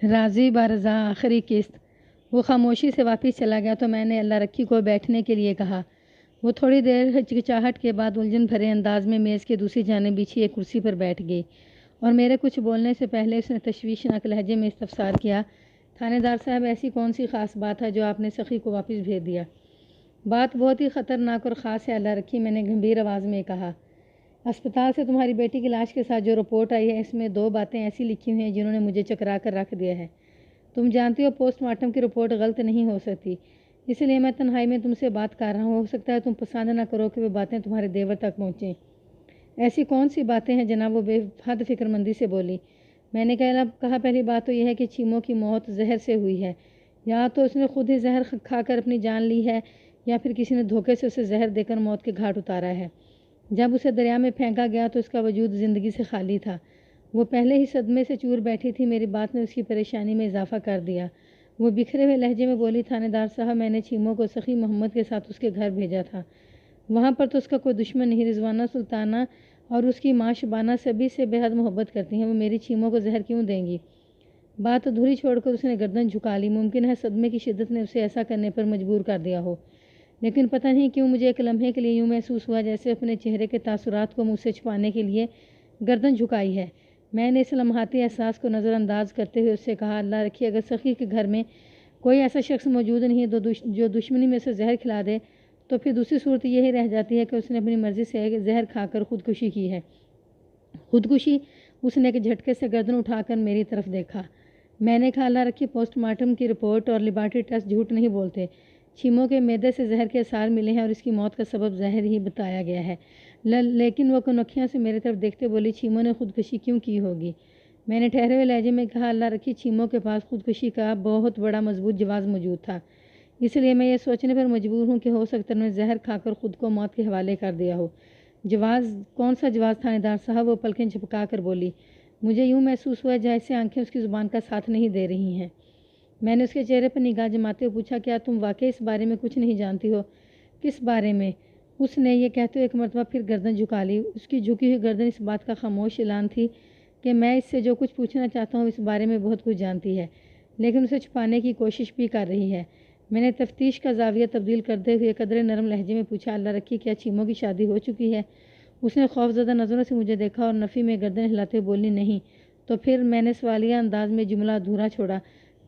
راضی رضا آخری قسط۔ وہ خاموشی سے واپس چلا گیا تو میں نے اللہ رکھی کو بیٹھنے کے لیے کہا۔ وہ تھوڑی دیر ہچکچاہٹ کے بعد الجھن بھرے انداز میں میز کے دوسری جانب بچھی ایک کرسی پر بیٹھ گئی اور میرے کچھ بولنے سے پہلے اس نے تشویشناک لہجے میں استفسار کیا، تھانے دار صاحب ایسی کون سی خاص بات ہے جو آپ نے سخی کو واپس بھیج دیا؟ بات بہت ہی خطرناک اور خاص ہے اللہ رکھی، میں نے گمبھیر آواز میں کہا۔ اسپتال سے تمہاری بیٹی کی لاش کے ساتھ جو رپورٹ آئی ہے اس میں 2 باتیں ایسی لکھی ہوئی ہیں جنہوں نے مجھے چکرا کر رکھ دیا ہے۔ تم جانتی ہو پوسٹ مارٹم کی رپورٹ غلط نہیں ہو سکتی، اس لیے میں تنہائی میں تم سے بات کر رہا ہوں۔ ہو سکتا ہے تم پسند نہ کرو کہ وہ باتیں تمہارے دیور تک پہنچیں۔ ایسی کون سی باتیں ہیں جناب؟ وہ بے حد فکر مندی سے بولی۔ میں نے کہا پہلی بات تو یہ ہے کہ چیموں کی موت زہر سے ہوئی ہے، یا تو اس نے خود ہی زہر کھا کر اپنی جان لی ہے یا پھر کسی نے دھوکے سے اسے زہر دے کر موت کے گھاٹ اتارا ہے۔ جب اسے دریا میں پھینکا گیا تو اس کا وجود زندگی سے خالی تھا۔ وہ پہلے ہی صدمے سے چور بیٹھی تھی۔ میری بات نے اس کی پریشانی میں اضافہ کر دیا۔ وہ بکھرے ہوئے لہجے میں بولی، تھانے دار صاحب میں نے چیموں کو سخی محمد کے ساتھ اس کے گھر بھیجا تھا۔ وہاں پر تو اس کا کوئی دشمن نہیں۔ رضوانہ سلطانہ اور اس کی ماں شبانہ سبھی سے بے حد محبت کرتی ہیں، وہ میری چیموں کو زہر کیوں دیں گی؟ بات ادھوری چھوڑ کر اس نے گردن جھکا لی۔ ممکن ہے صدمے کی شدت نے اسے ایسا کرنے پر مجبور کر دیا ہو، لیکن پتہ نہیں کیوں مجھے ایک لمحے کے لیے یوں محسوس ہوا جیسے اپنے چہرے کے تاثرات کو مجھ سے چھپانے کے لیے گردن جھکائی ہے۔ میں نے اس لمحاتی احساس کو نظر انداز کرتے ہوئے اس سے کہا، اللہ رکھی اگر سخی کے گھر میں کوئی ایسا شخص موجود نہیں ہے جو دشمنی میں سے زہر کھلا دے تو پھر دوسری صورت یہی رہ جاتی ہے کہ اس نے اپنی مرضی سے زہر کھا کر خودکشی کی ہے۔ خودکشی؟ اس نے ایک جھٹکے سے گردن اٹھا کر میری طرف دیکھا۔ میں نے کہا، اللہ رکھی پوسٹ مارٹم کی رپورٹ اور لیبارٹری ٹیسٹ جھوٹ نہیں بولتے۔ چیموں کے معدے سے زہر کے اثار ملے ہیں اور اس کی موت کا سبب زہر ہی بتایا گیا ہے۔ لیکن وہ کنکھیاں سے میری طرف دیکھتے بولی، چیموں نے خودکشی کیوں کی ہوگی؟ میں نے ٹھہرے ہوئے لہجے میں کہا، اللہ رکھی چیموں کے پاس خودکشی کا بہت بڑا مضبوط جواز موجود تھا، اس لیے میں یہ سوچنے پر مجبور ہوں کہ ہو سکتا ہے انہوں نے زہر کھا کر خود کو موت کے حوالے کر دیا ہو۔ جواز؟ کون سا جواز تھانے دار صاحب؟ وہ پلکیں جھپکا کر بولی۔ مجھے یوں محسوس ہوا جیسے آنکھیں اس کی زبان کا ساتھ نہیں دے رہی ہیں۔ میں نے اس کے چہرے پر نگاہ جماتے ہوئے پوچھا، کیا تم واقعی اس بارے میں کچھ نہیں جانتی ہو؟ کس بارے میں؟ اس نے یہ کہتے ہوئے ایک مرتبہ پھر گردن جھکا لی۔ اس کی جھکی ہوئی گردن اس بات کا خاموش اعلان تھی کہ میں اس سے جو کچھ پوچھنا چاہتا ہوں اس بارے میں بہت کچھ جانتی ہے، لیکن اسے چھپانے کی کوشش بھی کر رہی ہے۔ میں نے تفتیش کا زاویہ تبدیل کرتے ہوئے قدرے نرم لہجے میں پوچھا، اللہ رکھی کیا چیموں کی شادی ہو چکی ہے؟ اس نے خوفزدہ نظروں سے مجھے دیکھا اور نفی میں گردن ہلاتے ہوئے بولی، نہیں۔ تو پھر؟ میں نے سوالیہ انداز میں جملہ ادھورا چھوڑا،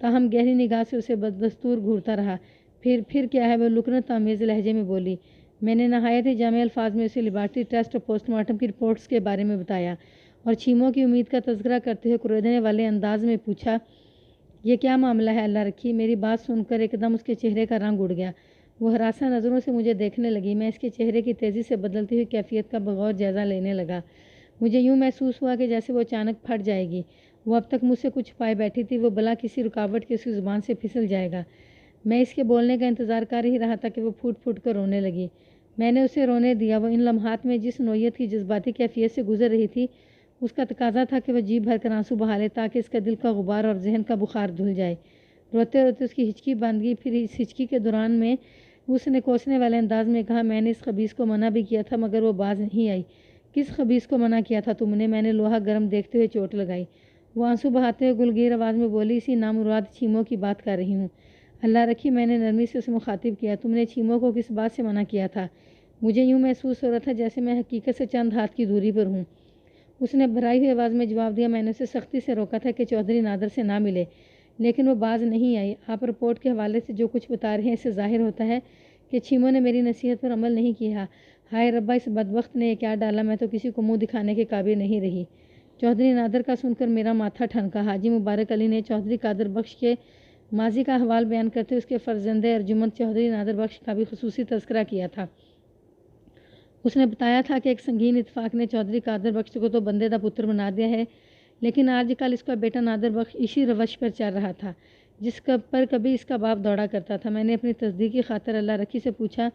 تاہم گہری نگاہ سے اسے بدستور گھورتا رہا۔ پھر کیا ہے؟ وہ لکنت آمیز لہجے میں بولی۔ میں نے نہایت ہی جامع الفاظ میں اسے لیبارٹری ٹیسٹ اور پوسٹ مارٹم کی رپورٹس کے بارے میں بتایا اور چیموں کی امید کا تذکرہ کرتے ہوئے کریدنے والے انداز میں پوچھا، یہ کیا معاملہ ہے اللہ رکھی؟ میری بات سن کر ایک دم اس کے چہرے کا رنگ اڑ گیا۔ وہ ہراساں نظروں سے مجھے دیکھنے لگی۔ میں اس کے چہرے کی تیزی سے بدلتی ہوئی کیفیت کا بغور جائزہ لینے لگا۔ مجھے یوں محسوس ہوا کہ جیسے وہ اچانک پھٹ جائے گی۔ وہ اب تک مجھ سے کچھ پائے بیٹھی تھی، وہ بلا کسی رکاوٹ کے اس کی زبان سے پھسل جائے گا۔ میں اس کے بولنے کا انتظار کر ہی رہا تھا کہ وہ پھوٹ پھوٹ کر رونے لگی۔ میں نے اسے رونے دیا۔ وہ ان لمحات میں جس نوعیت کی جذباتی کیفیت سے گزر رہی تھی اس کا تقاضا تھا کہ وہ جی بھر کر آنسو بہا لے تاکہ اس کا دل کا غبار اور ذہن کا بخار دھل جائے۔ روتے روتے اس کی ہچکی بند گئی۔ پھر اس ہچکی کے دوران میں اس نے کوسنے والے انداز میں کہا، میں نے اس خبیث کو منع بھی کیا تھا مگر وہ باز نہیں آئی۔ کس خبیث کو منع کیا تھا تم نے؟ میں نے لوہا گرم دیکھتے ہوئے چوٹ لگائی۔ وہ آنسو بہاتے ہوئے گلگیر آواز میں بولی، اسی نامراد چیموں کی بات کر رہی ہوں اللہ رکھی۔ میں نے نرمی سے اسے مخاطب کیا، تم نے چیموں کو کس بات سے منع کیا تھا؟ مجھے یوں محسوس ہو رہا تھا جیسے میں حقیقت سے چند ہاتھ کی دوری پر ہوں۔ اس نے بھرائی ہوئی آواز میں جواب دیا، میں نے اسے سختی سے روکا تھا کہ چودھری نادر سے نہ ملے، لیکن وہ باز نہیں آئی۔ آپ رپورٹ کے حوالے سے جو کچھ بتا رہے ہیں اس سے ظاہر ہوتا ہے کہ چیموں نے میری نصیحت پر عمل نہیں کیا۔ ہائے ربا، اس بدبخت نے یہ کیا ڈالا، میں تو کسی کو منہ دکھانے کے قابل نہیں رہی۔ چودھری نادر کا سن کر میرا ماتھا ٹھنکا۔ حاجی مبارک علی نے چودھری قادر بخش کے ماضی کا احوال بیان کرتے ہوئے اس کے فرزند ارجمند چودھری نادر بخش کا بھی خصوصی تذکرہ کیا تھا۔ اس نے بتایا تھا کہ ایک سنگین اتفاق نے چودھری قادر بخش کو تو بندے دا پتر بنا دیا ہے، لیکن آج کل اس کا بیٹا نادر بخش اسی روش پر چل رہا تھا جس پر کبھی اس کا باپ دوڑا کرتا تھا۔ میں نے اپنی تصدیق کی خاطر اللہ رکھی سے پوچھا،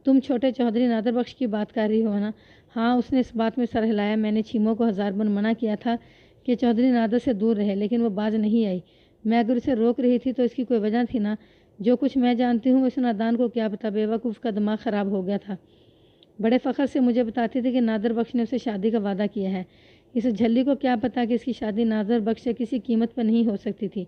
تم چھوٹے چودھری نادر بخش کی بات کر رہی ہو نا؟ ہاں، اس نے اس بات میں سر ہلایا۔ میں نے چیموں کو ہزار بار منع کیا تھا کہ چودھری نادر سے دور رہے، لیکن وہ باز نہیں آئی۔ میں اگر اسے روک رہی تھی تو اس کی کوئی وجہ تھی نا۔ جو کچھ میں جانتی ہوں اس نادان کو کیا پتا، بے وقوف کا دماغ خراب ہو گیا تھا۔ بڑے فخر سے مجھے بتاتی تھی کہ نادر بخش نے اسے شادی کا وعدہ کیا ہے۔ اس جھلی کو کیا پتا کہ اس کی شادی نادر بخش سے کسی قیمت پر نہیں ہو سکتی تھی۔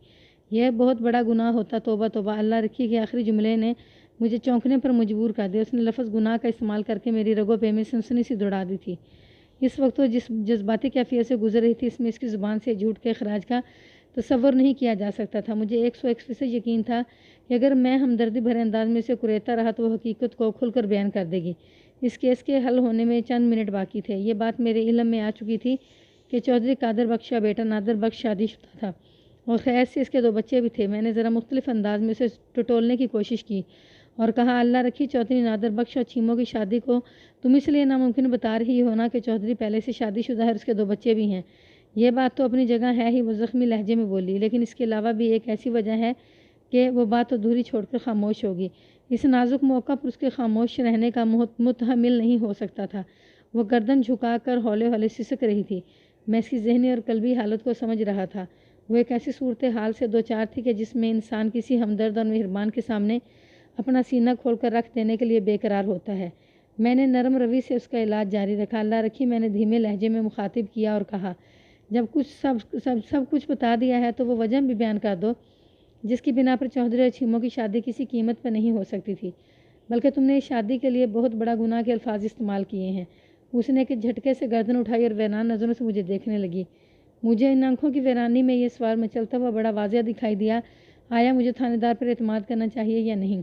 یہ بہت بڑا گناہ ہوتا۔ توبہ توبہ۔ اللہ رکھی کے آخری جملے نے مجھے چونکنے پر مجبور کر دیا۔ اس نے لفظ گناہ کا استعمال کر کے میری رگوں پہ میں سنسنی سی دوڑا دی تھی۔ اس وقت وہ جس جذباتی کیفیت سے گزر رہی تھی، اس میں اس کی زبان سے جھوٹ کے اخراج کا تصور نہیں کیا جا سکتا تھا۔ مجھے 101% یقین تھا کہ اگر میں ہمدردی بھرے انداز میں اسے کریتا رہا تو وہ حقیقت کو کھل کر بیان کر دے گی۔ اس کیس کے حل ہونے میں چند منٹ باقی تھے۔ یہ بات میرے علم میں آ چکی تھی کہ چودھری قادر بخش کا بیٹا نادر بخش شادی شدہ تھا اور خیر سے اس کے 2 بچے بھی تھے۔ میں نے ذرا مختلف انداز میں اسے ٹٹولنے کی کوشش کی اور کہا، اللہ رکھی چودھری نادر بخش اور چھیموں کی شادی کو تم اس لیے ناممکن بتا رہی ہو نا کہ چودھری پہلے سے شادی شدہ ہے اور اس کے 2 بچے بھی ہیں۔ یہ بات تو اپنی جگہ ہے ہی، وہ زخمی لہجے میں بولی، لیکن اس کے علاوہ بھی ایک ایسی وجہ ہے کہ وہ بات ادھوری چھوڑ کر خاموش ہوگی۔ اس نازک موقع پر اس کے خاموش رہنے کا متحمل نہیں ہو سکتا تھا۔ وہ گردن جھکا کر ہولے ہولے سسک رہی تھی۔ میں اس کی ذہنی اور قلبی حالت کو سمجھ رہا تھا۔ وہ ایک ایسی صورتحال سے دوچار تھی کہ جس میں انسان کسی ہمدرد اور مہربان کے سامنے اپنا سینہ کھول کر رکھ دینے کے لیے بے قرار ہوتا ہے۔ میں نے نرم روی سے اس کا علاج جاری رکھا۔ اللہ رکھی میں نے دھیمے لہجے میں مخاطب کیا اور کہا، جب سب کچھ بتا دیا ہے تو وہ وجہ بھی بیان کر دو جس کی بنا پر چودھری اور چھیموں کی شادی کسی قیمت پر نہیں ہو سکتی تھی، بلکہ تم نے اس شادی کے لیے بہت بڑا گناہ کے الفاظ استعمال کیے ہیں۔ اس نے ایک جھٹکے سے گردن اٹھائی اور ویران نظروں سے مجھے دیکھنے لگی۔ مجھے ان آنکھوں کی ویرانی میں یہ سوال مچلتا ہوا بڑا واضح دکھائی دیا، آیا مجھے تھانے دار پر اعتماد کرنا چاہیے یا نہیں؟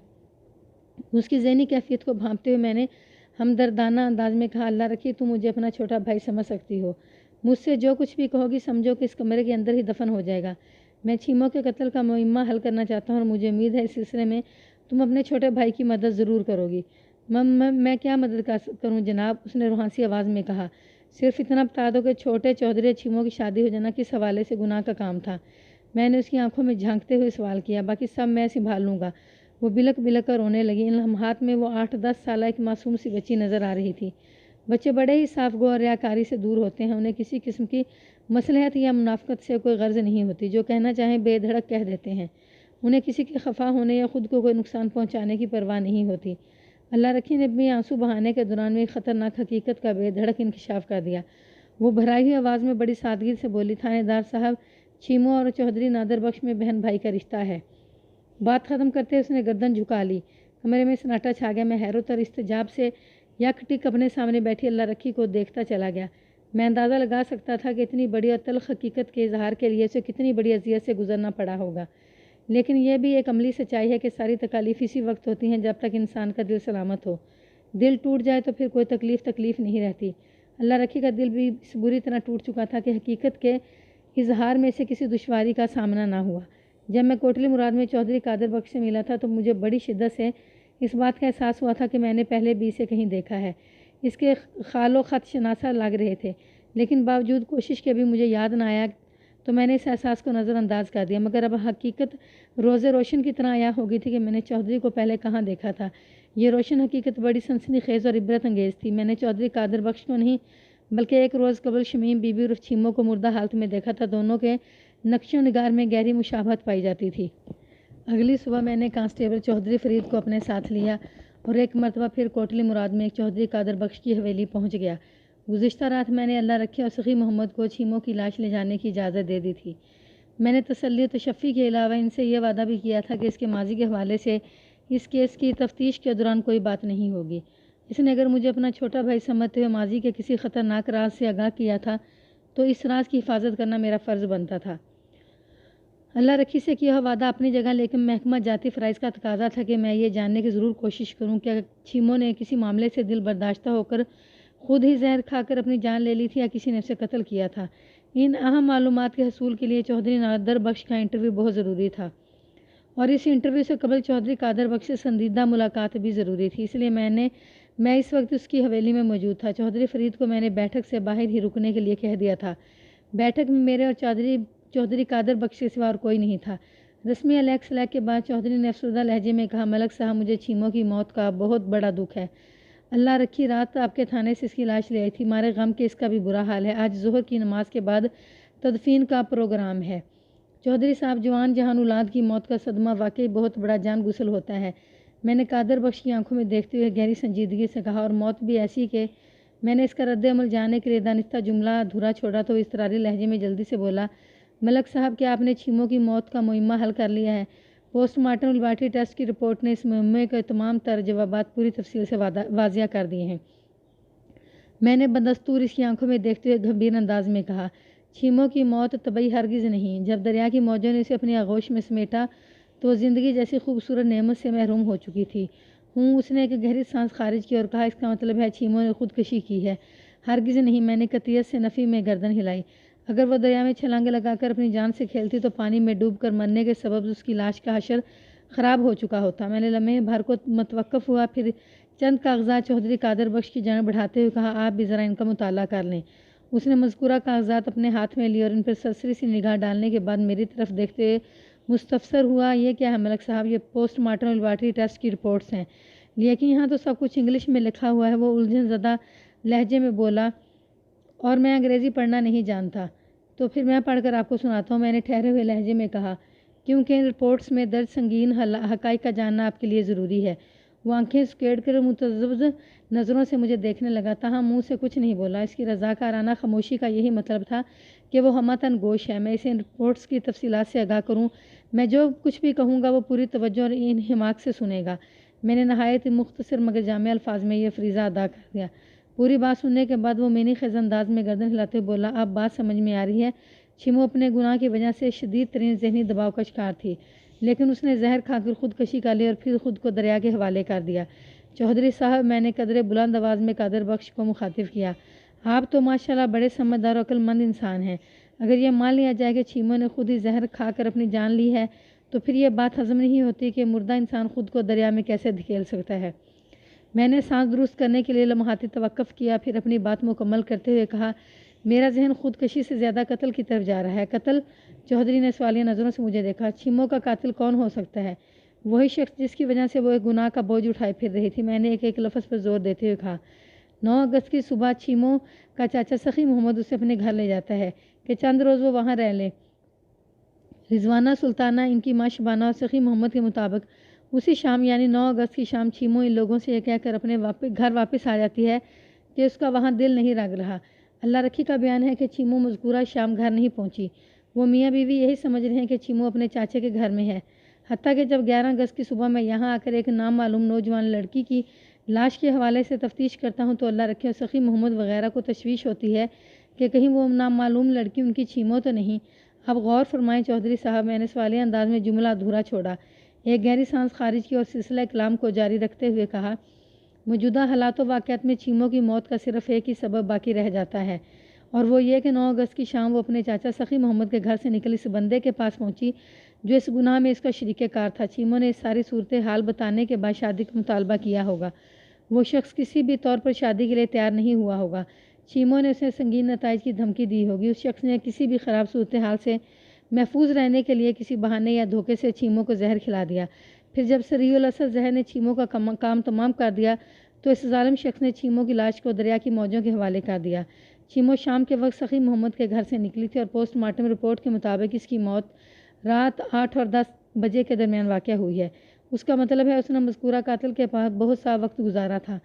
اس کی ذہنی کیفیت کو بھانپتے ہوئے میں نے ہمدردانہ انداز میں کہا، اللہ رکھی تم مجھے اپنا چھوٹا بھائی سمجھ سکتی ہو۔ مجھ سے جو کچھ بھی کہو گی سمجھو کہ اس کمرے کے اندر ہی دفن ہو جائے گا۔ میں چھیموں کے قتل کا معمہ حل کرنا چاہتا ہوں اور مجھے امید ہے اس سلسلے میں تم اپنے چھوٹے بھائی کی مدد ضرور کرو گی۔ میں کیا مدد کروں جناب؟ اس نے روحانسی آواز میں کہا، صرف اتنا بتا دو کہ چھوٹے چودھری چھیموں کی شادی ہو جانا کس حوالے سے گناہ کا کام تھا۔ میں نے اس کی آنکھوں میں جھانکتے ہوئے سوال کیا، باقی سب میں سنبھال لوں گا۔ وہ بلک بلک کر رونے لگی۔ ان لمحات میں وہ 8-10 سالہ ایک معصوم سی بچی نظر آ رہی تھی۔ بچے بڑے ہی صاف گو اور ریاکاری سے دور ہوتے ہیں، انہیں کسی قسم کی مصلحت یا منافقت سے کوئی غرض نہیں ہوتی، جو کہنا چاہیں بے دھڑک کہہ دیتے ہیں۔ انہیں کسی کے خفا ہونے یا خود کو کوئی نقصان پہنچانے کی پرواہ نہیں ہوتی۔ اللہ رکھی نے بھی آنسو بہانے کے دوران میں ایک خطرناک حقیقت کا بے دھڑک انکشاف کر دیا۔ وہ بھرائی ہوئی آواز میں بڑی سادگی سے بولی، تھانے دار صاحب، چھیموں اور چودھری نادر بخش میں بہن بھائی کا رشتہ ہے۔ بات ختم کرتے اس نے گردن جھکا لی۔ کمرے میں سناٹا چھا گیا۔ میں حیرت اور استجاب سے یک ٹک اپنے سامنے بیٹھی اللہ رکھی کو دیکھتا چلا گیا۔ میں اندازہ لگا سکتا تھا کہ اتنی بڑی اور تلخ حقیقت کے اظہار کے لیے اسے کتنی بڑی اذیت سے گزرنا پڑا ہوگا، لیکن یہ بھی ایک عملی سچائی ہے کہ ساری تکالیف اسی وقت ہوتی ہیں جب تک انسان کا دل سلامت ہو۔ دل ٹوٹ جائے تو پھر کوئی تکلیف نہیں رہتی۔ اللہ رکھی کا دل بھی بری طرح ٹوٹ چکا تھا کہ حقیقت کے اظہار میں سے کسی دشواری کا سامنا نہ ہوا۔ جب میں کوٹلی مراد میں چودھری قادر بخش سے ملا تھا تو مجھے بڑی شدت سے اس بات کا احساس ہوا تھا کہ میں نے پہلے بھی اسے کہیں دیکھا ہے۔ اس کے خال و خط شناسا لگ رہے تھے، لیکن باوجود کوشش کے بھی مجھے یاد نہ آیا تو میں نے اس احساس کو نظر انداز کر دیا۔ مگر اب حقیقت روزے روشن کی طرح عیاں ہو گئی تھی کہ میں نے چودھری کو پہلے کہاں دیکھا تھا۔ یہ روشن حقیقت بڑی سنسنی خیز اور عبرت انگیز تھی۔ میں نے چودھری قادر بخش کو نہیں بلکہ ایک روز قبل شمیم بی بی اور چھیموں کو مردہ حالت میں دیکھا تھا۔ دونوں کے نقش و نگار میں گہری مشابہت پائی جاتی تھی۔ اگلی صبح میں نے کانسٹیبل چودھری فرید کو اپنے ساتھ لیا اور ایک مرتبہ پھر کوٹلی مراد میں ایک چودھری قادر بخش کی حویلی پہنچ گیا۔ گزشتہ رات میں نے اللہ رکھے اور سخی محمد کو چھیموں کی لاش لے جانے کی اجازت دے دی تھی۔ میں نے تسلی و تشفی کے علاوہ ان سے یہ وعدہ بھی کیا تھا کہ اس کے ماضی کے حوالے سے اس کیس کی تفتیش کے دوران کوئی بات نہیں ہوگی۔ اس نے اگر مجھے اپنا چھوٹا بھائی سمجھتے ہوئے ماضی کے کسی خطرناک راز سے آگاہ کیا تھا تو اس راز کی حفاظت کرنا میرا فرض بنتا تھا۔ اللہ رکھی سے کیا وعدہ اپنی جگہ، لیکن محکمہ جاتی فرائض کا تقاضا تھا کہ میں یہ جاننے کی ضرور کوشش کروں کہ چھیموں نے کسی معاملے سے دل برداشتہ ہو کر خود ہی زہر کھا کر اپنی جان لے لی تھی یا کسی نے اسے قتل کیا تھا۔ ان اہم معلومات کے حصول کے لیے چودھری نادر بخش کا انٹرویو بہت ضروری تھا، اور اس انٹرویو سے قبل چودھری قادر بخش سے سنجیدہ ملاقات بھی ضروری تھی۔ اس لیے میں اس وقت اس کی حویلی میں موجود تھا۔ چودھری فرید کو میں نے بیٹھک سے باہر ہی رکنے کے لیے کہہ دیا تھا۔ بیٹھک میں میرے اور چودھری قادر بخش کے سوا اور کوئی نہیں تھا۔ رسمی علیق سلیق کے بعد چودھری نے افسردہ لہجے میں کہا، ملک صاحب، مجھے چھیموں کی موت کا بہت بڑا دکھ ہے۔ اللہ رکھی رات آپ کے تھانے سے اس کی لاش لے آئی تھی۔ مارے غم کے اس کا بھی برا حال ہے۔ آج ظہر کی نماز کے بعد تدفین کا پروگرام ہے۔ چودھری صاحب، جوان جہان اولاد کی موت کا صدمہ واقعی بہت بڑا جان گسل ہوتا ہے۔ میں نے قادر بخش کی آنکھوں میں دیکھتے ہوئے گہری سنجیدگی سے کہا، اور موت بھی ایسی کہ میں نے اس کا رد عمل جاننے کے لیے دانستہ جملہ ادھورا چھوڑا تو اضطراری لہجے میں جلدی سے بولا، ملک صاحب کیا آپ نے چھیموں کی موت کا معمہ حل کر لیا ہے؟ پوسٹ مارٹم لیبارٹری ٹیسٹ کی رپورٹ نے اس معمے کے تمام تر جوابات پوری تفصیل سے واضح کر دیے ہیں۔ میں نے بدستور اس کی آنکھوں میں دیکھتے ہوئے گھمبیر انداز میں کہا، چھیموں کی موت طبعی ہرگز نہیں۔ جب دریا کی موجوں نے اسے اپنی آغوش میں سمیٹا تو زندگی جیسی خوبصورت نعمت سے محروم ہو چکی تھی۔ اس نے ایک گہری سانس خارج کی اور کہا، اس کا مطلب ہے چھیموں نے خودکشی کی ہے؟ ہرگز نہیں، میں نے قطعیت سے نفی میں گردن ہلائی۔ اگر وہ دریا میں چھلانگیں لگا کر اپنی جان سے کھیلتی تو پانی میں ڈوب کر مرنے کے سبب اس کی لاش کا حشر خراب ہو چکا ہوتا۔ میں نے لمحے بھر کو متوقف ہوا، پھر چند کاغذات چودھری قادر بخش کی جانب بڑھاتے ہوئے کہا، آپ بھی ذرا ان کا مطالعہ کر لیں۔ اس نے مذکورہ کاغذات اپنے ہاتھ میں لیے اور ان پر سرسری سی نگاہ ڈالنے کے بعد میری طرف دیکھتے ہوئے مستفسر ہوا، یہ کیا ہے ملک صاحب؟ یہ پوسٹ مارٹم لیبارٹری ٹیسٹ کی رپورٹس ہیں، لیکن یہاں تو سب کچھ انگلش میں لکھا ہوا ہے۔ وہ الجھن زدہ لہجے میں بولا، اور میں انگریزی پڑھنا نہیں جانتا۔ تو پھر میں پڑھ کر آپ کو سناتا ہوں، میں نے ٹھہرے ہوئے لہجے میں کہا، کیونکہ ان رپورٹس میں درج سنگین حقائق کا جاننا آپ کے لیے ضروری ہے۔ وہ آنکھیں سکیڑ کر متذبذب نظروں سے مجھے دیکھنے لگا، تاہم منہ سے کچھ نہیں بولا۔ اس کی رضاکارانہ خاموشی کا یہی مطلب تھا کہ وہ ہمتاً گوش ہے، میں اسے ان رپورٹس کی تفصیلات سے آگاہ کروں۔ میں جو کچھ بھی کہوں گا وہ پوری توجہ اور انہماک سے سنے گا۔ میں نے نہایت مختصر مگر جامع الفاظ میں یہ فریضہ ادا کر دیا۔ پوری بات سننے کے بعد وہ مینی خیز انداز میں گردن ہلاتے ہوئے بولا، اب بات سمجھ میں آ رہی ہے۔ چھیمو اپنے گناہ کی وجہ سے شدید ترین ذہنی دباؤ کا شکار تھی، لیکن اس نے زہر کھا کر خودکشی کر لی اور پھر خود کو دریا کے حوالے کر دیا۔ چودھری صاحب، میں نے قدرے بلند آواز میں قادر بخش کو مخاطب کیا، آپ تو ماشاءاللہ بڑے سمجھدار و عقل مند انسان ہیں۔ اگر یہ مان لیا جائے کہ چھیمو نے خود ہی زہر کھا کر اپنی جان لی ہے تو پھر یہ بات ہضم نہیں ہوتی کہ مردہ انسان خود کو دریا میں کیسے دھکیل سکتا ہے۔ میں نے سانس درست کرنے کے لیے لمحاتی توقف کیا، پھر اپنی بات مکمل کرتے ہوئے کہا، میرا ذہن خودکشی سے زیادہ قتل کی طرف جا رہا ہے۔ قتل؟ چودھری نے سوالیہ نظروں سے مجھے دیکھا۔ چھیمو کا قاتل کون ہو سکتا ہے؟ وہی شخص جس کی وجہ سے وہ ایک گناہ کا بوجھ اٹھائے پھر رہی تھی۔ میں نے ایک ایک لفظ پر زور دیتے ہوئے کہا، 9 اگست کی صبح چھیمو کا چاچا سخی محمد اسے اپنے گھر لے جاتا ہے کہ چند روز وہ وہاں رہ لے۔ رضوانہ سلطانہ، ان کی ماں شبانہ اور سخی محمد کے مطابق اسی شام یعنی 9 اگست کی شام چھیمو ان لوگوں سے یہ کہہ کر اپنے گھر واپس آ جاتی ہے کہ اس کا وہاں دل نہیں لگ رہا۔ اللہ رکھی کا بیان ہے کہ چھیمو مذکورہ شام گھر نہیں پہنچی۔ وہ میاں بیوی یہی سمجھ رہے ہیں کہ چھیمو اپنے چاچے کے گھر میں ہے، حتیٰ کہ جب 11 اگست کی صبح میں یہاں آ کر ایک نامعلوم نوجوان لڑکی کی لاش کے حوالے سے تفتیش کرتا ہوں تو اللہ رکھے اور سخی محمد وغیرہ کو تشویش ہوتی ہے کہ کہیں وہ نامعلوم لڑکی ان کی چھیمو تو نہیں۔ اب غور فرمائیں چودھری صاحب، میں نے سوالیہ انداز میں جملہ ادھورا چھوڑا، ایک گہری سانس خارج کی اور سلسلہ کلام کو جاری رکھتے ہوئے کہا، موجودہ حالات و واقعات میں چھیمو کی موت کا صرف ایک ہی سبب باقی رہ جاتا ہے، اور وہ یہ کہ 9 اگست کی شام وہ اپنے چاچا سخی محمد کے گھر سے نکل اس بندے کے پاس پہنچی جو اس گناہ میں اس کا شریک کار تھا۔ چھیمو نے اس ساری صورتحال بتانے کے بعد شادی کا مطالبہ کیا ہوگا۔ وہ شخص کسی بھی طور پر شادی کے لیے تیار نہیں ہوا ہوگا۔ چھیمو نے اسے سنگین نتائج کی دھمکی دی ہوگی۔ اس شخص نے کسی بھی خراب صورتحال سے محفوظ رہنے کے لیے کسی بہانے یا دھوکے سے چھیمو کو زہر کھلا دیا۔ پھر جب سریع الاثر زہر نے چھیمو کا کام تمام کر دیا تو اس ظالم شخص نے چھیمو کی لاش کو دریا کی موجوں کے حوالے کر دیا۔ چھیمو شام کے وقت سخی محمد کے گھر سے نکلی تھی اور پوسٹ مارٹم رپورٹ کے مطابق اس کی موت رات 8 اور 10 بجے کے درمیان واقع ہوئی ہے۔ اس کا مطلب ہے اس نے مذکورہ قاتل کے پاس بہت سا وقت گزارا تھا،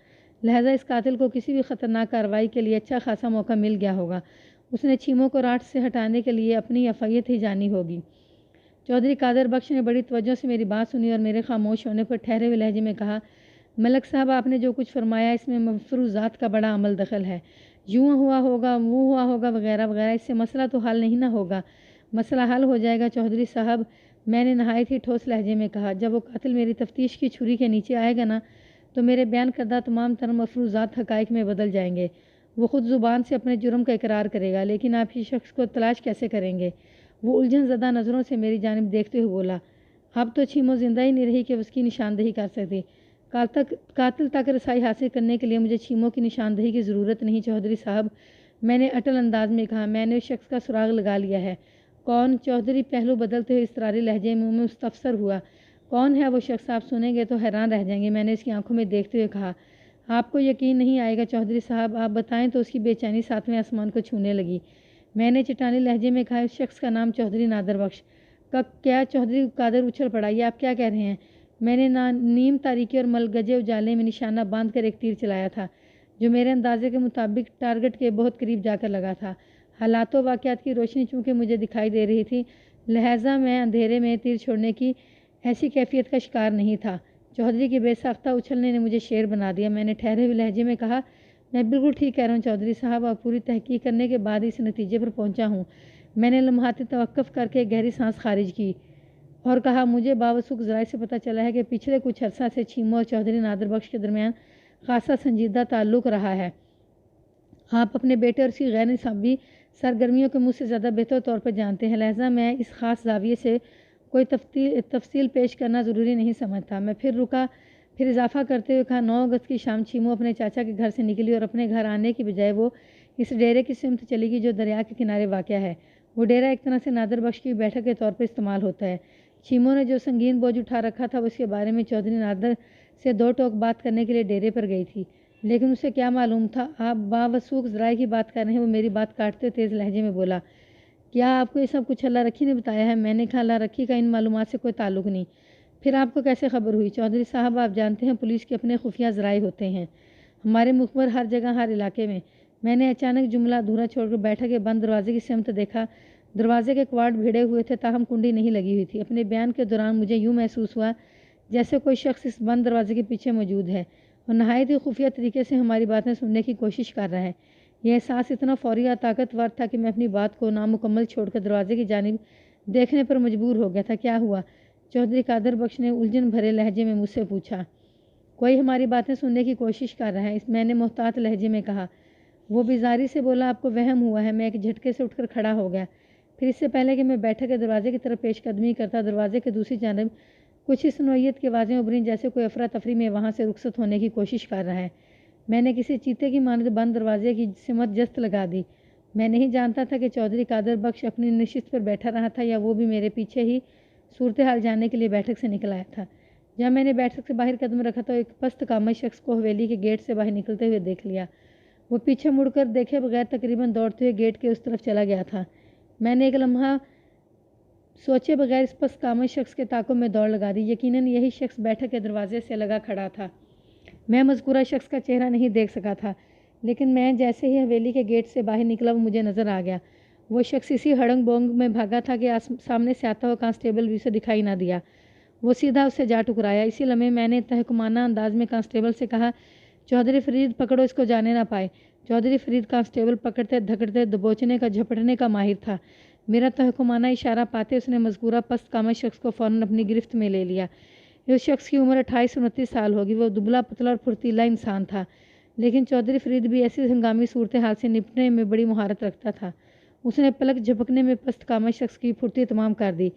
لہذا اس قاتل کو کسی بھی خطرناک کارروائی کے لیے اچھا خاصا موقع مل گیا ہوگا۔ اس نے چھیمو کو راٹ سے ہٹانے کے لیے اپنی افعیت ہی جانی ہوگی۔ چودھری قادر بخش نے بڑی توجہ سے میری بات سنی اور میرے خاموش ہونے پر ٹھہرے ہوئے لہجے میں کہا، ملک صاحب، آپ نے جو کچھ فرمایا اس میں مفروضات کا بڑا عمل دخل ہے، یوں ہوا ہوگا، وہ ہوا ہوگا وغیرہ وغیرہ، اس سے مسئلہ تو حل نہیں نہ ہوگا۔ مسئلہ حل ہو جائے گا چودھری صاحب، میں نے نہایت ہی ٹھوس لہجے میں کہا، جب وہ قاتل میری تفتیش کی چھری کے نیچے آئے گا نا تو میرے بیان کردہ تمام تر مفروضات حقائق میں بدل جائیں گے۔ وہ خود زبان سے اپنے جرم کا اقرار کرے گا، لیکن آپ اس شخص کو تلاش کیسے کریں گے؟ وہ الجھن زدہ نظروں سے میری جانب دیکھتے ہوئے بولا، اب تو چھیمو زندہ ہی نہیں رہی کہ اس کی نشاندہی کر سکتی۔ قاتل تک رسائی حاصل کرنے کے لیے مجھے چھیمو کی نشاندہی کی ضرورت نہیں چودھری صاحب، میں نے اٹل انداز میں کہا، میں نے اس شخص کا سراغ لگا لیا ہے۔ کون؟ چودھری پہلو بدلتے ہوئے اضطراری لہجے میں مستفسر ہوا۔ کون ہے وہ شخص؟ آپ سنیں گے تو حیران رہ جائیں گے، میں نے اس کی آنکھوں میں دیکھتے ہوئے کہا۔ آپ کو یقین نہیں آئے گا چودھری صاحب، آپ بتائیں تو اس کی بے چینی 7ویں آسمان کو چھونے لگی۔ میں نے چٹانی لہجے میں کہا، اس شخص کا نام چودھری نادر بخش کا کیا؟ چودھری قادر اچھل پڑا، یہ آپ کیا کہہ رہے ہیں؟ میں نے نیم تاریکی اور ملگجے اجالے میں نشانہ باندھ کر ایک تیر چلایا تھا جو میرے اندازے کے مطابق ٹارگٹ کے بہت قریب جا کر لگا تھا۔ حالات و واقعات کی روشنی چونکہ مجھے دکھائی دے رہی تھی، لہٰذا میں اندھیرے میں تیر چھوڑنے کی ایسی کیفیت کا شکار نہیں تھا۔ چودھری کی بے ساختہ اچھلنے نے مجھے شیر بنا دیا۔ میں نے ٹھہرے ہوئے لہجے میں کہا، میں بالکل ٹھیک کہہ رہا ہوں چودھری صاحب، اور پوری تحقیق کرنے کے بعد اس نتیجے پر پہنچا ہوں۔ میں نے لمحاتی توقف کر کے گہری سانس خارج کی اور کہا، مجھے باوثوق ذرائع سے پتہ چلا ہے کہ پچھلے کچھ عرصہ سے چیموں اور چودھری نادر بخش کے درمیان خاصا سنجیدہ تعلق رہا ہے۔ آپ اپنے بیٹے اور اس کی غیر نصابی سرگرمیوں کے مجھ سے زیادہ بہتر طور پر جانتے ہیں، لہٰذا میں اس خاص زاویے سے کوئی تفصیل پیش کرنا ضروری نہیں سمجھتا۔ میں پھر رکا، پھر اضافہ کرتے ہوئے کہا، 9 اگست کی شام چیموں اپنے چاچا کے گھر سے نکلی اور اپنے گھر آنے کی بجائے وہ اس ڈیرے کی سمت چلی گئی جو دریا کے کنارے واقع ہے۔ وہ ڈیرا ایک طرح سے نادر بخش کی بیٹھک کے طور پر استعمال ہوتا ہے۔ چیموں نے جو سنگین بوجھ اٹھا رکھا تھا، اس کے بارے میں چودھری نادر سے 2 ٹوک بات کرنے کے لیے ڈیرے پر گئی تھی، لیکن اسے کیا معلوم تھا آپ باوثوق ذرائع کی بات کر رہے ہیں۔ وہ میری بات کاٹتے تیز لہجے میں بولا، کیا آپ کو یہ سب کچھ اللہ رکھی نے بتایا ہے؟ میں نے کہا، اللہ رکھی کا ان معلومات سے کوئی تعلق نہیں۔ پھر آپ کو کیسے خبر ہوئی؟ چودھری صاحب، آپ جانتے ہیں پولیس کے اپنے خفیہ ذرائع ہوتے ہیں، ہمارے مخبر ہر جگہ ہر علاقے میں۔ میں نے اچانک جملہ ادھورا چھوڑ کر بیٹھک کے بند دروازے کی سمت دیکھا۔ دروازے کے کواڑ بھیڑے ہوئے تھے، تاہم کنڈی نہیں لگی ہوئی تھی۔ اپنے بیان کے دوران مجھے یوں محسوس ہوا جیسے کوئی شخص اس بند دروازے کے پیچھے موجود ہے اور نہایت ہی خفیہ طریقے سے ہماری باتیں سننے کی کوشش کر رہا ہے۔ یہ احساس اتنا فوری اور طاقتور تھا کہ میں اپنی بات کو نامکمل چھوڑ کر دروازے کی جانب دیکھنے پر مجبور ہو گیا تھا۔ کیا ہوا؟ چودھری قادر بخش نے الجھن بھرے لہجے میں مجھ سے پوچھا۔ کوئی ہماری باتیں سننے کی کوشش کر رہا ہے، میں نے محتاط لہجے میں کہا۔ وہ بیزاری سے بولا، آپ کو وہم ہوا ہے۔ میں ایک جھٹکے سے اٹھ کر کھڑا ہو گیا۔ پھر اس سے پہلے کہ میں بیٹھک کے دروازے کی طرف پیش قدمی کرتا، دروازے کے دوسری جانب کچھ اس نوعیت کی آوازیں ابھریں جیسے کوئی افراتفری میں وہاں سے رخصت ہونے کی کوشش کر رہا ہے۔ میں نے کسی چیتے کی مانند بند دروازے کی سمت جست لگا دی۔ میں نہیں جانتا تھا کہ چودھری قادر بخش اپنی نشست پر بیٹھا رہا تھا یا وہ بھی میرے پیچھے ہی صورتحال جاننے کے لیے بیٹھک سے نکل آیا تھا۔ جب میں نے بیٹھک سے باہر قدم رکھا تو ایک پست قامت شخص کو حویلی کے گیٹ سے باہر نکلتے ہوئے دیکھ لیا۔ وہ پیچھے مڑ کر دیکھے بغیر تقریباً دوڑتے ہوئے گیٹ کے اس طرف چلا گیا تھا۔ میں نے ایک لمحہ سوچے بغیر اس پست قامت شخص کے تعاقب میں دوڑ لگا دی۔ یقیناً یہی شخص بیٹھک کے دروازے سے لگا کھڑا تھا۔ میں مذکورہ شخص کا چہرہ نہیں دیکھ سکا تھا، لیکن میں جیسے ہی حویلی کے گیٹ سے باہر نکلا وہ مجھے نظر آ گیا۔ وہ شخص اسی ہڑنگ بونگ میں بھاگا تھا کہ سامنے سے آتا ہوا کانسٹیبل بھی اسے دکھائی نہ دیا۔ وہ سیدھا اس سے جا ٹکرایا۔ اسی لمحے میں نے تحکمانہ انداز میں کانسٹیبل سے کہا، چودھری فرید پکڑو، اس کو جانے نہ پائے۔ چودھری فرید کانسٹیبل پکڑتے دھکڑتے دبوچنے کا جھپٹنے کا ماہر تھا۔ میرا تحکمانہ اشارہ پاتے اس نے مذکورہ پست قامت شخص کو فوراً اپنی گرفت میں لے لیا۔ اس شخص کی عمر 28-29 سال ہوگی۔ وہ دبلا پتلا اور پھرتیلا انسان تھا، لیکن چودھری فرید بھی ایسی ہنگامی صورتحال سے نپٹنے میں بڑی مہارت رکھتا تھا۔ اس نے پلک جھپکنے میں پست قامت شخص کی پھرتی تمام کر دی۔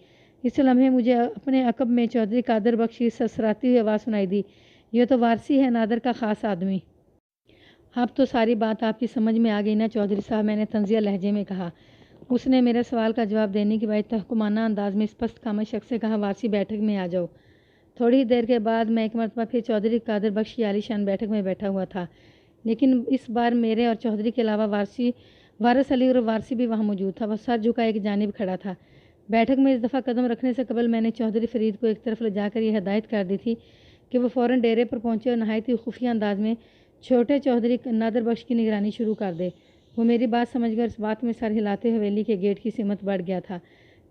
اس لمحے مجھے اپنے عقب میں چودھری قادر بخش کی سرسراتی ہوئی آواز سنائی دی، یہ تو وارثی ہے، نادر کا خاص آدمی۔ اب تو ساری بات آپ کی سمجھ میں آ گئی نا چودھری صاحب، میں نے طنزیہ لہجے میں کہا۔ اس نے میرے سوال کا جواب دینے کے بعد تحکمانہ انداز میں اس پست قامت شخص سے کہا، وارثی بیٹھک میں آ جاؤ۔ تھوڑی دیر کے بعد میں ایک مرتبہ پھر چودھری قادر بخش کی عالی شان بیٹھک میں بیٹھا ہوا تھا، لیکن اس بار میرے اور چودھری کے علاوہ وارث علی اور وارثی بھی وہاں موجود تھا۔ وہ سر جھکا ایک جانب کھڑا تھا۔ بیٹھک میں اس دفعہ قدم رکھنے سے قبل میں نے چودھری فرید کو ایک طرف لے جا کر یہ ہدایت کر دی تھی کہ وہ فوراً ڈیرے پر پہنچے اور نہایت ہی خفیہ انداز میں چھوٹے چودھری نادر بخش کی نگرانی شروع کر دے۔ وہ میری بات سمجھ کر اس بات میں سر ہلاتے حویلی کے گیٹ کی سمت بڑھ گیا تھا۔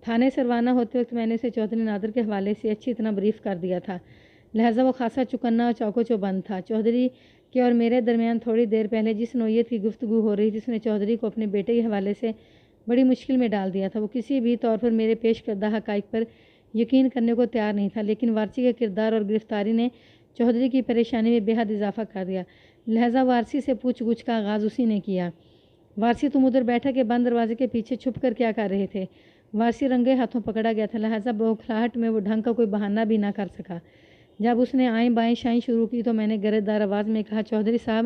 تھانے سے روانہ ہوتے وقت میں نے اسے چودھری نادر کے حوالے سے اچھی طرح بریف کر دیا تھا، لہٰذا وہ خاصا چکنا اور چوکو چوبند تھا۔ چودھری کے اور میرے درمیان تھوڑی دیر پہلے جس نوعیت کی گفتگو ہو رہی تھی اس نے چودھری کو اپنے بیٹے کے حوالے سے بڑی مشکل میں ڈال دیا تھا۔ وہ کسی بھی طور پر میرے پیش کردہ حقائق پر یقین کرنے کو تیار نہیں تھا، لیکن وارثی کے کردار اور گرفتاری نے چودھری کی پریشانی میں بے حد اضافہ کر دیا، لہٰذا وارثی سے پوچھ گچھ کا آغاز اسی نے کیا۔ وارثی، تم ادھر بیٹھا کے بند دروازے کے پیچھے چھپ کر کیا کر رہے تھے؟ وارثی رنگے ہاتھوں پکڑا گیا تھا، لہٰذا بوکھلاہٹ میں وہ ڈھنگ کا کوئی بہانہ بھی نہ کر سکا۔ جب اس نے آئیں بائیں شائیں شروع کی تو میں نے گرجدار آواز میں کہا، چودھری صاحب،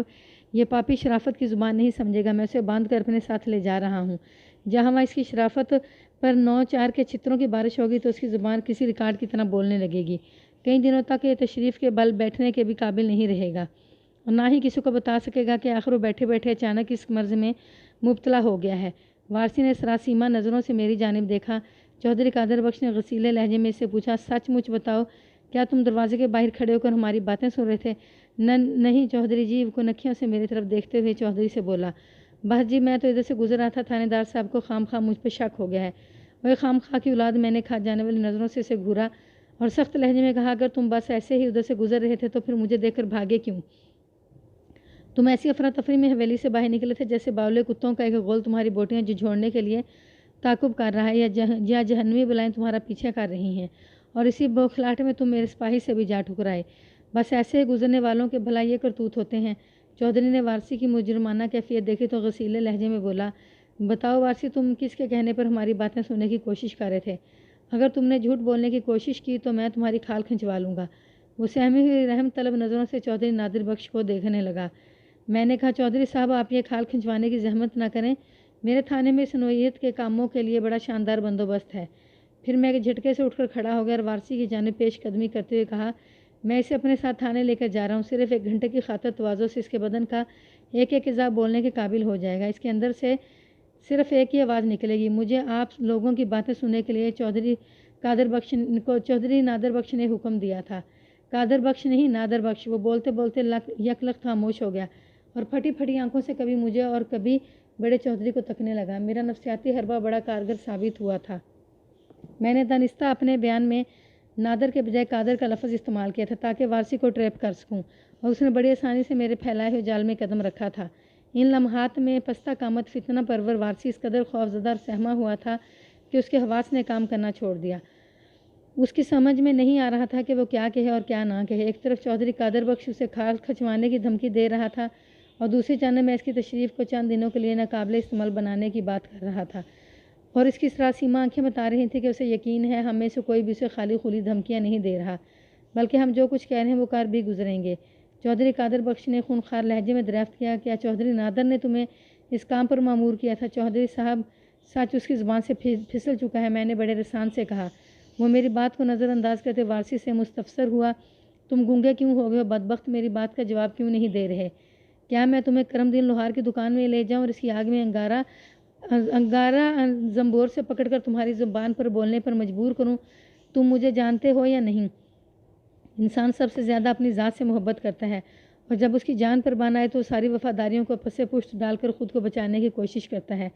یہ پاپی شرافت کی زبان نہیں سمجھے گا، میں اسے باندھ کر اپنے ساتھ لے جا رہا ہوں۔ جہاں اس کی شرافت پر 9-4 کے چتروں کی بارش ہوگی تو اس کی زبان کسی ریکارڈ کی طرح بولنے لگے گی۔ کئی دنوں تک یہ تشریف کے بل بیٹھنے کے بھی قابل نہیں رہے گا اور نہ ہی کسی کو بتا سکے گا کہ آخر وہ بیٹھے بیٹھے اچانک اس مرض میں مبتلا ہو گیا ہے۔ وارثی نے سراسیمہ نظروں سے میری جانب دیکھا۔ چودھری قادر بخش نے غصیلے لہجے میں اس سے پوچھا، سچ مچ بتاؤ، کیا تم دروازے کے باہر کھڑے ہو کر ہماری باتیں سن رہے تھے؟ نہیں چودھری جی، وہ کنکھیوں سے میری طرف دیکھتے ہوئے چودھری سے بولا، بس جی میں تو ادھر سے گزر رہا تھا، تھانے دار صاحب کو خام خواہ مجھ پہ شک ہو گیا ہے۔ وہ خام خواہ کی اولاد، میں نے کھا جانے والی نظروں سے اسے گھورا اور سخت لہجے میں کہا، اگر تم بس ایسے ہی ادھر سے گزر رہے تھے تو پھر مجھے دیکھ کر بھاگے کیوں؟ تم ایسی افراتفری میں حویلی سے باہر نکلے تھے جیسے باولے کتوں کا ایک غول تمہاری بوٹیاں جھوڑنے کے لیے تعاقب کر رہا ہے، یا جہنمی بلائیں تمہارا پیچھے کر رہی ہیں، اور اسی بوکھلاہٹ میں تم میرے سپاہی سے بھی جا ٹھکرائے۔ بس ایسے گزرنے والوں کے بھلا یہ کرتوت ہوتے ہیں۔ چودھری نے وارسی کی مجرمانہ کیفیت دیکھی تو غصیلے لہجے میں بولا، بتاؤ وارسی، تم کس کے کہنے پر ہماری باتیں سننے کی کوشش کر رہے تھے؟ اگر تم نے جھوٹ بولنے کی کوشش کی تو میں تمہاری کھال کھنچوا لوں گا۔ وہ سہمی ہوئی رحم طلب نظروں سے چودھری نادر بخش کو دیکھنے لگا۔ میں نے کہا، چودھری صاحب آپ یہ کھال کھنچوانے کی زحمت نہ کریں، میرے تھانے میں اس نوعیت کے کاموں کے لیے بڑا شاندار بندوبست ہے۔ پھر میں ایک جھٹکے سے اٹھ کر کھڑا ہو گیا اور وارسی کی جانب پیش قدمی کرتے ہوئے کہا، میں اسے اپنے ساتھ تھانے لے کر جا رہا ہوں، صرف 1 گھنٹے کی خاطر تواضع سے اس کے بدن کا ایک ایک اعضاء بولنے کے قابل ہو جائے گا، اس کے اندر سے صرف ایک ہی آواز نکلے گی، مجھے آپ لوگوں کی باتیں سننے کے لیے چودھری نادر بخش نے حکم دیا تھا۔ قادر بخش نہیں، نادر بخش۔ وہ بولتے بولتے یک لخت خاموش ہو گیا اور پھٹی پھٹی آنکھوں سے کبھی مجھے اور کبھی بڑے چودھری کو تکنے لگا۔ میرا نفسیاتی حربہ بڑا کارگر ثابت ہوا تھا۔ میں نے دانستہ اپنے بیان میں نادر کے بجائے قادر کا لفظ استعمال کیا تھا تاکہ وارسی کو ٹریپ کر سکوں، اور اس نے بڑی آسانی سے میرے پھیلائے ہوئے جال میں قدم رکھا تھا۔ ان لمحات میں پستہ قامت فتنہ پرور وارسی اس قدر خوفزدہ اور سہما ہوا تھا کہ اس کے حواس نے کام کرنا چھوڑ دیا۔ اس کی سمجھ میں نہیں آ رہا تھا کہ وہ کیا کہے اور کیا نہ کہے۔ ایک طرف چودھری قادر بخش اسے کھال کھنچوانے کی دھمکی دے رہا تھا اور دوسری جانب میں اس کی تشریف کو چند دنوں کے لیے ناقابل استعمال بنانے کی بات کر رہا تھا، اور اس کی سراسیمہ آنکھیں بتا رہی تھیں کہ اسے یقین ہے ہم میں سے کوئی بھی اسے خالی خلی دھمکیاں نہیں دے رہا، بلکہ ہم جو کچھ کہہ رہے ہیں وہ کر بھی گزریں گے۔ چودھری قادر بخش نے خونخوار لہجے میں دریافت کیا، کیا چودھری نادر نے تمہیں اس کام پر مامور کیا تھا؟ چودھری صاحب، سچ اس کی زبان سے پھسل چکا ہے، میں نے بڑے رسان سے کہا۔ وہ میری بات کو نظر انداز کرتے وارسی سے مستفسر ہوا، تم گونگے کیوں ہو گئے ہو بدبخت، میری بات کا جواب کیوں نہیں دے رہے؟ کیا میں تمہیں کرم دین لوہار کی دکان میں لے جاؤں اور اس کی آگ میں انگارہ زنبور سے پکڑ کر تمہاری زبان پر بولنے پر مجبور کروں؟ تم مجھے جانتے ہو یا نہیں؟ انسان سب سے زیادہ اپنی ذات سے محبت کرتا ہے، اور جب اس کی جان پر بان آئے تو ساری وفاداریوں کو پس پشت ڈال کر خود کو بچانے کی کوشش کرتا ہے۔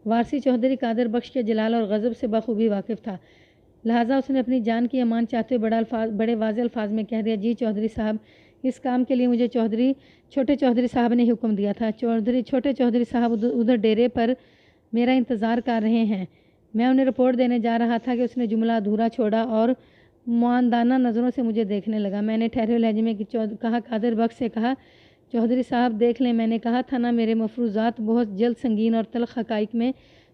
وارسی چودھری قادر بخش کے جلال اور غضب سے بخوبی واقف تھا، لہٰذا اس نے اپنی جان کی امان چاہتے ہوئے بڑے واضح الفاظ میں کہہ دیا، جی چودھری صاحب، اس کام کے لیے مجھے چھوٹے چودھری صاحب نے حکم دیا تھا۔ چھوٹے چودھری صاحب ادھر ڈیرے پر میرا انتظار کر رہے ہیں۔ میں انہیں رپورٹ دینے جا رہا تھا کہ اس نے جملہ ادھورا چھوڑا اور معاندانہ نظروں سے مجھے دیکھنے لگا۔ میں نے ٹھہرے لہجے میں کہا، قادر بخش سے کہا، چودھری صاحب دیکھ لیں، میں نے کہا تھا نا، میرے مفروضات بہت جلد سنگین اور تلخ حقائق میں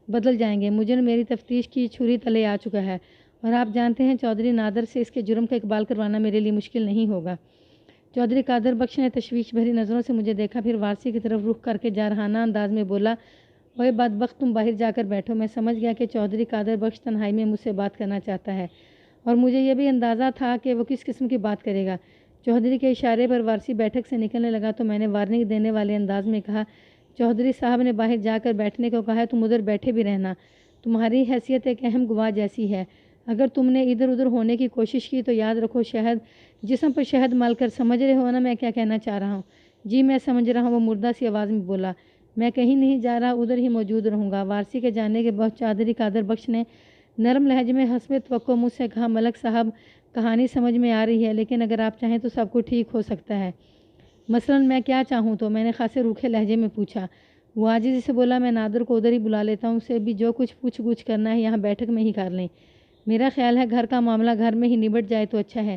بدل جائیں گے۔ مجرم میری تفتیش کی چھری تلے آ چکا ہے، اور آپ جانتے ہیں چودھری نادر سے اس کے جرم کا اقبال کروانا میرے لیے مشکل نہیں ہوگا۔ چودھری قادر بخش نے تشویش بھری نظروں سے مجھے دیکھا، پھر وارسی کی طرف رخ کر کے جارحانہ انداز میں بولا، اوئے بدبخت، تم باہر جا کر بیٹھو۔ میں سمجھ گیا کہ چودھری قادر بخش تنہائی میں مجھ سے بات کرنا چاہتا ہے، اور مجھے یہ بھی اندازہ تھا کہ وہ کس قسم کی بات کرے گا۔ چودھری کے اشارے پر وارسی بیٹھک سے نکلنے لگا تو میں نے وارننگ دینے والے انداز میں کہا، چودھری صاحب نے باہر جا کر بیٹھنے کو کہا ہے، تم ادھر بیٹھے بھی رہنا، تمہاری حیثیت ایک اہم گواہ جیسی ہے۔ اگر تم نے ادھر ادھر ہونے کی کوشش کی تو یاد رکھو، جسم پر شہد مل کر، سمجھ رہے ہو نا میں کیا کہنا چاہ رہا ہوں؟ جی میں سمجھ رہا ہوں، وہ مردہ سی آواز میں بولا۔ میں کہیں نہیں جا رہا، ادھر ہی موجود رہوں گا۔ وارسی کے جانے کے بعد چودھری قادر بخش نے نرم لہجے میں حسب توقع مجھ سے کہا، ملک صاحب، کہانی سمجھ میں آ رہی ہے، لیکن اگر آپ چاہیں تو سب کچھ ٹھیک ہو سکتا ہے۔ مثلاً میں کیا چاہوں تو؟ میں نے خاصے روکھے لہجے میں پوچھا۔ وہ عاجزی سے بولا، میں نادر کو ادھر ہی بلا لیتا ہوں، اسے بھی جو کچھ پوچھ گچھ کرنا ہے یہاں بیٹھک میں ہی کر لیں۔ میرا خیال ہے گھر کا معاملہ گھر میں ہی نبٹ جائے تو اچھا ہے۔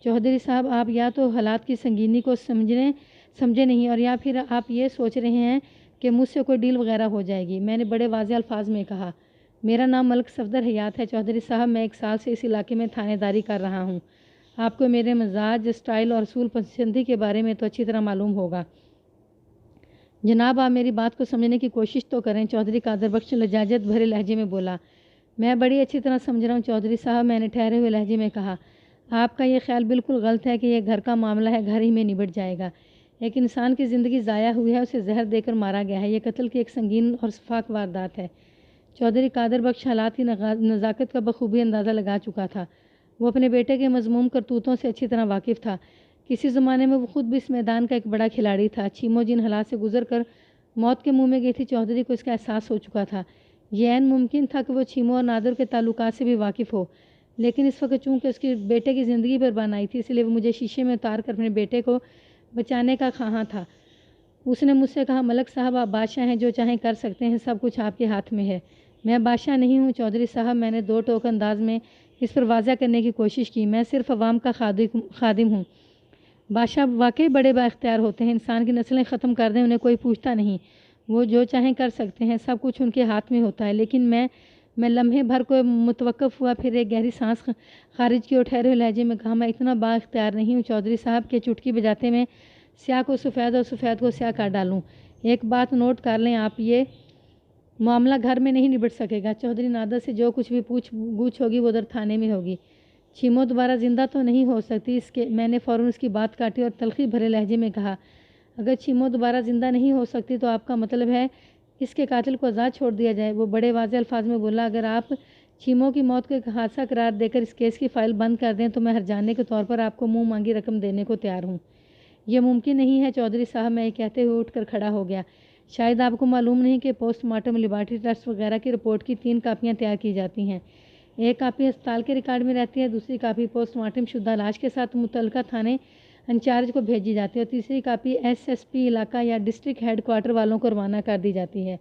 چودھری صاحب، آپ یا تو حالات کی سنگینی کو سمجھے نہیں، اور یا پھر آپ یہ سوچ رہے ہیں کہ مجھ سے کوئی ڈیل وغیرہ ہو جائے گی۔ میں نے بڑے واضح الفاظ میں کہا، میرا نام ملک صفدر حیات ہے چودھری صاحب، میں 1 سال سے اس علاقے میں تھانے داری کر رہا ہوں۔ آپ کو میرے مزاج، اسٹائل اور اصول پسندی کے بارے میں تو اچھی طرح معلوم ہوگا۔ جناب آپ میری بات کو سمجھنے کی کوشش تو کریں، چودھری قادر بخش لجاجت بھرے لہجے میں بولا۔ میں بڑی اچھی طرح سمجھ رہا ہوں چودھری صاحب، میں نے ٹھہرے ہوئے لہجے میں کہا۔ آپ کا یہ خیال بالکل غلط ہے کہ یہ گھر کا معاملہ ہے، گھر ہی میں نبٹ جائے گا۔ ایک انسان کی زندگی ضائع ہوئی ہے، اسے زہر دے کر مارا گیا ہے، یہ قتل کی ایک سنگین اور شفاف واردات ہے۔ چودھری قادر بخش حالات کی نزاکت کا بخوبی اندازہ لگا چکا تھا۔ وہ اپنے بیٹے کے مذموم کرتوتوں سے اچھی طرح واقف تھا کسی زمانے میں وہ خود بھی اس میدان کا ایک بڑا کھلاڑی تھا۔ چھیمو جن حالات سے گزر کر موت کے منہ میں گئی تھی، چودھری کو اس کا احساس ہو چکا تھا۔ یہ عین ممکن تھا کہ وہ چھیمو اور نادر کے تعلقات سے بھی واقف ہو، لیکن اس وقت چونکہ اس کے بیٹے کی زندگی پر بان آئی تھی، اس لیے وہ مجھے شیشے میں اتار کر اپنے بیٹے کو بچانے کا خواہاں تھا۔ اس نے مجھ سے کہا، ملک صاحب آپ بادشاہ ہیں، جو چاہیں کر سکتے ہیں، سب کچھ آپ کے ہاتھ میں ہے۔ میں بادشاہ نہیں ہوں چودھری صاحب، میں نے دو ٹوک انداز میں اس پر واضح کرنے کی کوشش کی۔ میں صرف عوام کا خادم ہوں۔ بادشاہ واقعی بڑے بااختیار ہوتے ہیں، انسان کی نسلیں ختم کر دیں انہیں کوئی پوچھتا نہیں، وہ جو چاہیں کر سکتے ہیں، سب کچھ ان کے ہاتھ میں ہوتا ہے۔ لیکن میں لمحے بھر کو متوقف ہوا، پھر ایک گہری سانس خارج کی اور ٹھہرے ہوئے لہجے میں کہا، میں اتنا بااختیار نہیں ہوں چودھری صاحب کہ چٹکی بجاتے میں سیاہ کو سفید اور سفید کو سیاہ کر ڈالوں۔ ایک بات نوٹ کر لیں آپ، یہ معاملہ گھر میں نہیں نبٹ سکے گا۔ چودھری نادر سے جو کچھ بھی پوچھ گچھ ہوگی وہ ادھر تھانے میں ہوگی۔ چھیمو دوبارہ زندہ تو نہیں ہو سکتی، میں نے فوراً اس کی بات کاٹی اور تلخی بھرے لہجے میں کہا، اگر چھیمو دوبارہ زندہ نہیں ہو سکتی تو آپ کا مطلب ہے اس کے قاتل کو آزاد چھوڑ دیا جائے؟ وہ بڑے واضح الفاظ میں بولا، اگر آپ چھیمو کی موت کو ایک حادثہ قرار دے کر اس کیس کی فائل بند کر دیں تو میں ہرجانے کے طور پر آپ کو منہ مانگی رقم دینے کو تیار ہوں۔ یہ ممکن نہیں ہے چودھری صاحب، میں یہ کہتے ہوئے اٹھ کر کھڑا ہو گیا۔ شاید آپ کو معلوم نہیں کہ پوسٹ مارٹم، لیبارٹری ٹیسٹ وغیرہ کی رپورٹ کی 3 کاپیاں تیار کی جاتی ہیں۔ ایک کاپی اسپتال کے ریکارڈ میں رہتی ہے، دوسری کاپی پوسٹ مارٹم شدہ لاش کے ساتھ متعلقہ تھانے انچارج کو بھیجی جاتی ہے اور تیسری کاپی SSP علاقہ یا ڈسٹرکٹ ہیڈ کوارٹر والوں کو روانہ کر دی جاتی ہے۔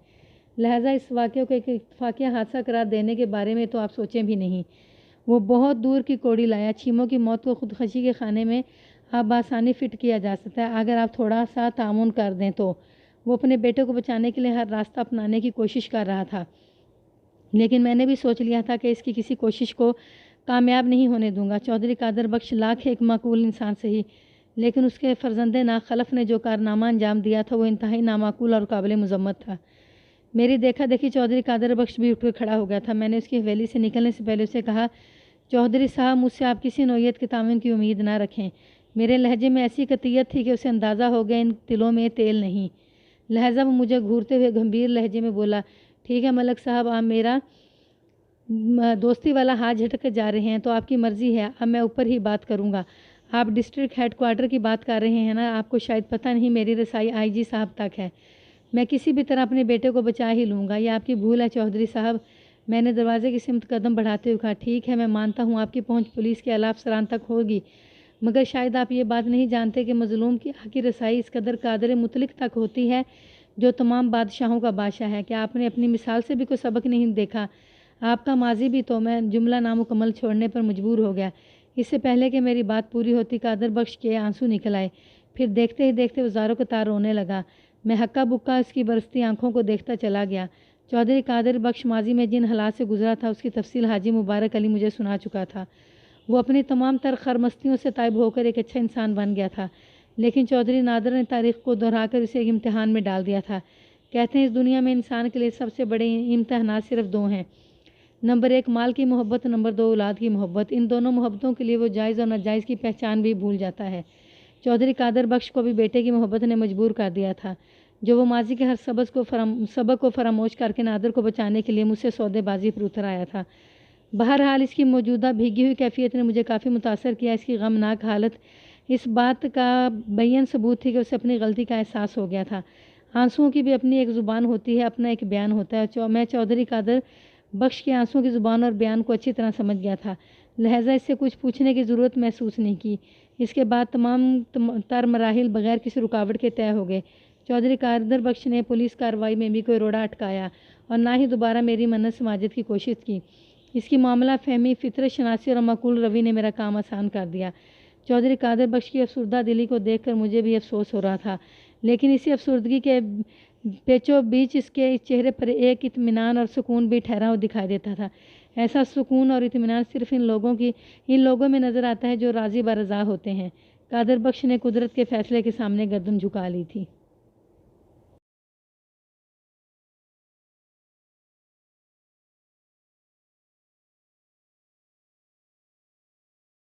لہٰذا اس واقعے کو ایک اتفاقیہ حادثہ قرار دینے کے بارے میں تو آپ سوچیں بھی نہیں۔ وہ بہت دور کی کوڑی لایا۔ چھیمو کی موت کو خودکشی کے خانے میں آپ بآسانی فٹ کیا جا سکتا ہے اگر آپ تھوڑا سا تعاون کر دیں تو۔ وہ اپنے بیٹے کو بچانے کے لیے ہر راستہ اپنانے کی کوشش کر رہا تھا، لیکن میں نے بھی سوچ لیا تھا کہ اس کی کسی کوشش کو کامیاب نہیں ہونے دوں گا۔ چودھری قادر بخش لاکھ ایک معقول انسان سہی، لیکن اس کے فرزند ناخلف نے جو کارنامہ انجام دیا تھا وہ انتہائی نامعقول اور قابل مذمت تھا۔ میری دیکھا دیکھی چودھری قادر بخش بھی اٹھ کر کھڑا ہو گیا تھا۔ میں نے اس کی حویلی سے نکلنے سے پہلے اسے کہا، چودھری صاحب مجھ سے آپ کسی نوعیت کے تعاون کی امید نہ رکھیں۔ میرے لہجے میں ایسی قطعیت تھی کہ اسے اندازہ ہو گیا ان دلوں میں تیل نہیں۔ لہذا وہ مجھے گھورتے ہوئے گمبھیر لہجے میں بولا، ٹھیک ہے ملک صاحب، آپ میرا دوستی والا ہاتھ جھٹک کے جا رہے ہیں تو آپ کی مرضی ہے، اب میں اوپر ہی بات کروں گا۔ آپ ڈسٹرکٹ ہیڈ کوارٹر کی بات کر رہے ہیں نا؟ آپ کو شاید پتہ نہیں میری رسائی IG صاحب تک ہے۔ میں کسی بھی طرح اپنے بیٹے کو بچا ہی لوں گا، یہ آپ کی بھول ہے چودھری صاحب۔ میں نے دروازے کی سمت قدم بڑھاتے ہوئے کہا، ٹھیک ہے میں مانتا ہوں آپ کی پہنچ پولیس کے اعلیٰ افسران تک ہوگی، مگر شاید آپ یہ بات نہیں جانتے کہ مظلوم کی حق کی رسائی اس قدر قادر مطلق تک ہوتی ہے جو تمام بادشاہوں کا بادشاہ ہے۔ کیا آپ نے اپنی مثال سے بھی کوئی سبق نہیں دیکھا؟ آپ کا ماضی بھی تو۔ میں جملہ نامکمل چھوڑنے پر مجبور ہو گیا۔ اس سے پہلے کہ میری بات پوری ہوتی قادر بخش کے آنسو نکل آئے، پھر دیکھتے ہی دیکھتے وہ زاروں قطار رونے لگا۔ میں ہکا بکا اس کی برستی آنکھوں کو دیکھتا چلا گیا۔ چودھری قادر بخش ماضی میں جن حالات سے گزرا تھا اس کی تفصیل حاجی مبارک علی مجھے سنا چکا تھا۔ وہ اپنی تمام تر خرمستیوں سے تائب ہو کر ایک اچھا انسان بن گیا تھا، لیکن چودھری نادر نے تاریخ کو دہرا کر اسے ایک امتحان میں ڈال دیا تھا۔ کہتے ہیں اس دنیا میں انسان کے لیے سب سے بڑے امتحانات صرف 2 ہیں، نمبر 1 مال کی محبت، نمبر 2 اولاد کی محبت۔ ان دونوں محبتوں کے لیے وہ جائز اور ناجائز کی پہچان بھی بھول جاتا ہے۔ چودھری قادر بخش کو بھی بیٹے کی محبت نے مجبور کر دیا تھا، جو وہ ماضی کے ہر سبق کو فراموش کر کے نادر کو بچانے کے لیے مجھ سے سودے بازی پر اتر آیا تھا۔ بہرحال اس کی موجودہ بھیگی ہوئی کیفیت نے مجھے کافی متاثر کیا۔ اس کی غمناک حالت اس بات کا بیان ثبوت تھی کہ اسے اپنی غلطی کا احساس ہو گیا تھا۔ آنسوؤں کی بھی اپنی ایک زبان ہوتی ہے، اپنا ایک بیان ہوتا ہے۔ میں چودھری قادر بخش کے آنسوؤں کی زبان اور بیان کو اچھی طرح سمجھ گیا تھا، لہٰذا اس سے کچھ پوچھنے کی ضرورت محسوس نہیں کی۔ اس کے بعد تمام تر مراحل بغیر کسی رکاوٹ کے طے ہو گئے۔ چودھری قادر بخش نے پولیس کارروائی میں بھی کوئی روڑا اٹکایا اور نہ ہی دوبارہ میری منت سماجت کی کوشش کی۔ اس کی معاملہ فہمی، فطرت شناسی اور معقول روی نے میرا کام آسان کر دیا۔ چودھری قادر بخش کی افسردہ دلی کو دیکھ کر مجھے بھی افسوس ہو رہا تھا، لیکن اسی افسردگی کے پیچو بیچ اس کے چہرے پر ایک اطمینان اور سکون بھی ٹھہرا ہوا دکھائی دیتا تھا۔ ایسا سکون اور اطمینان صرف ان لوگوں میں نظر آتا ہے جو راضی برضا ہوتے ہیں۔ قادر بخش نے قدرت کے فیصلے کے سامنے گردن جھکا لی تھی۔